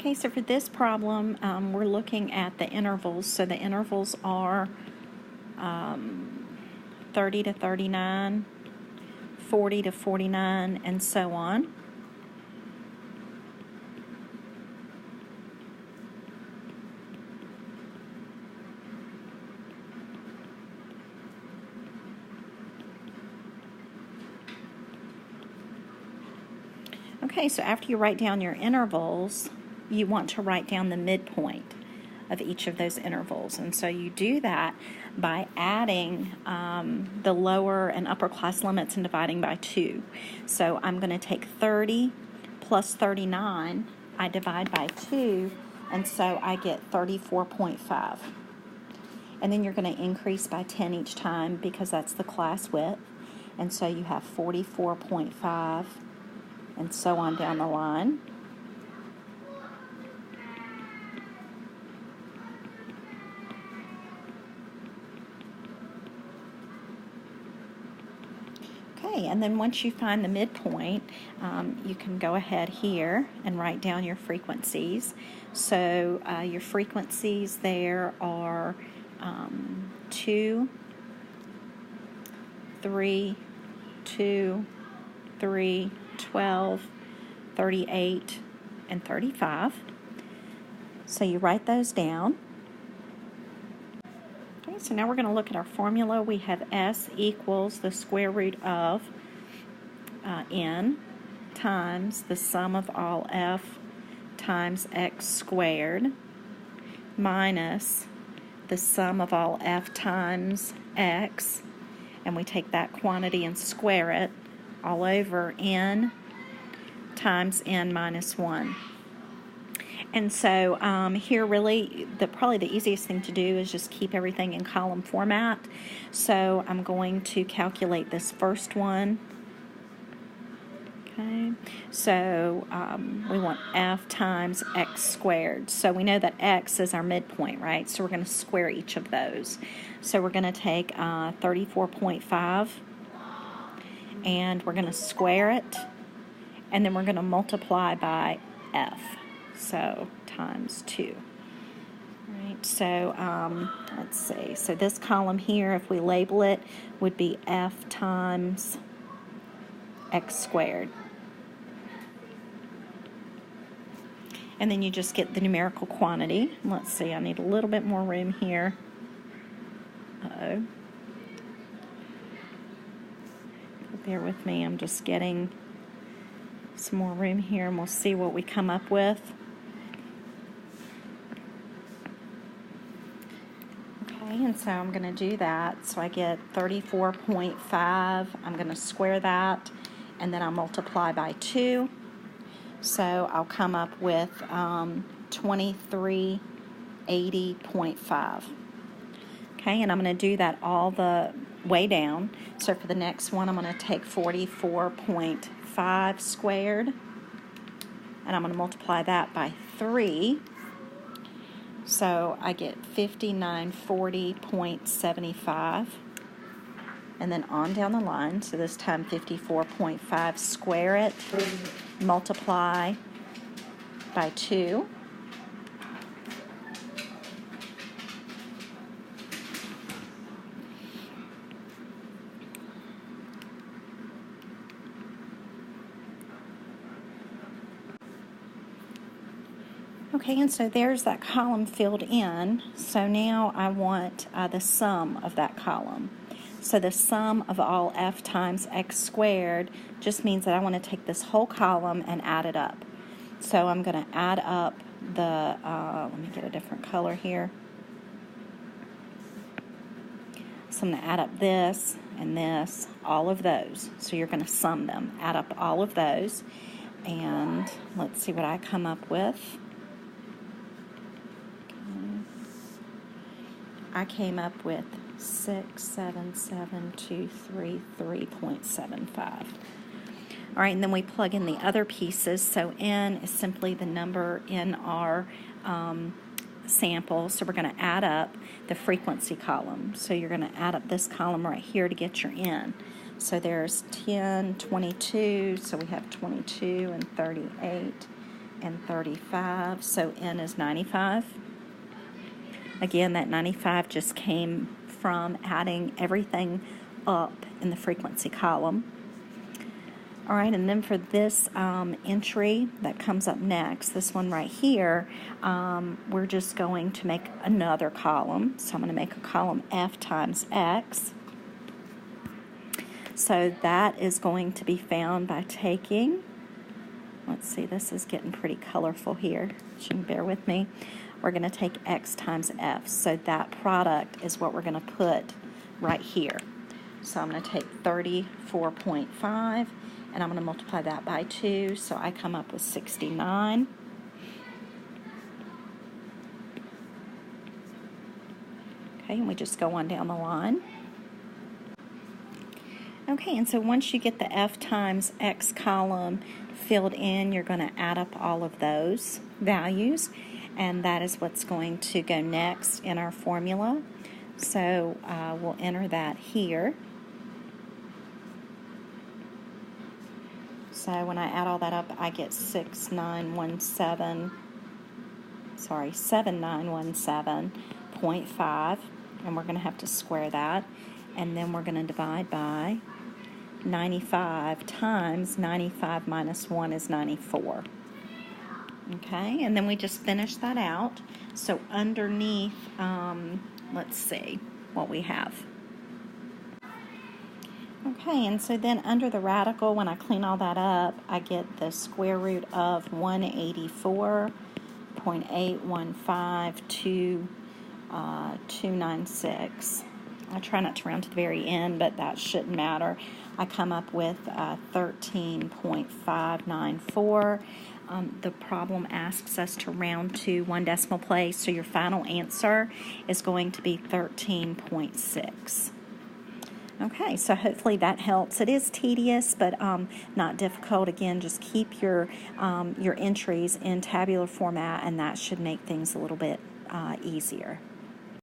Okay, so for this problem, we're looking at the intervals. So the intervals are 30 to 39, 40 to 49, and so on. Okay, so after you write down your intervals, you want to write down the midpoint of each of those intervals. And so you do that by adding the lower and upper class limits and dividing by 2. So I'm going to take 30 plus 39, I divide by 2, and so I get 34.5. And then you're going to increase by 10 each time because that's the class width. And so you have 44.5. and so on down the line. Okay, and then once you find the midpoint, you can go ahead here and write down your frequencies. So your frequencies there are 2, 3, 2, 3, 12, 38, and 35. So you write those down. Okay, so now we're going to look at our formula. We have S equals the square root of N times the sum of all F times X squared minus the sum of all F times X, and we take that quantity and square it all over N times N minus 1. And so here really, probably the easiest thing to do is just keep everything in column format. So I'm going to calculate this first one. Okay, so we want F times X squared. So we know that X is our midpoint, right? So we're going to square each of those. So we're going to take 34.5 and we're going to square it, and then we're going to multiply by F, so times 2. All right, so let's see. So this column here, if we label it, would be F times X squared. And then you just get the numerical quantity. Let's see, I need a little bit more room here. Uh-oh. Bear with me, I'm just getting some more room here, and we'll see what we come up with. Okay, and so I'm going to do that. So I get 34.5. I'm going to square that, and then I'll multiply by 2. So I'll come up with 2380.5. Okay, and I'm going to do that all the way down. So for the next one, I'm going to take 44.5 squared, and I'm going to multiply that by 3. So I get 5940.75. And then on down the line, so this time 54.5, square it, multiply by 2. Okay, and so there's that column filled in. So now I want the sum of that column. So the sum of all F times X squared just means that I want to take this whole column and add it up. So I'm going to add up the, let me get a different color here. So I'm going to add up this and this, all of those. So you're going to sum them, add up all of those. And let's see what I come up with. I came up with 677,233.75. All right, and then we plug in the other pieces. So N is simply the number in our sample. So we're going to add up the frequency column. So you're going to add up this column right here to get your N. So there's 10, 22, so we have 22 and 38 and 35, so n is 95. Again, that 95 just came from adding everything up in the frequency column. All right, and then for this entry that comes up next, this one right here, we're just going to make another column. So I'm going to make a column F times X. So that is going to be found by taking, let's see, this is getting pretty colorful here, so you can bear with me. We're going to take X times F. So that product is what we're going to put right here. So I'm going to take 34.5, and I'm going to multiply that by 2, so I come up with 69. Okay, and we just go on down the line. Okay, and so once you get the F times X column filled in, you're going to add up all of those values, and that is what's going to go next in our formula. So we'll enter that here. So when I add all that up, I get 7917.5, and we're going to have to square that, and then we're going to divide by 95 times 95 minus 1 is 94. Okay, and then we just finish that out. So underneath, let's see what we have. Okay, and so then under the radical, when I clean all that up, I get the square root of 184.8152296. I try not to round to the very end, but that shouldn't matter. I come up with 13.594. The problem asks us to round to 1 decimal place, so your final answer is going to be 13.6. Okay, so hopefully that helps. It is tedious, but not difficult. Again, just keep your entries in tabular format, and that should make things a little bit easier.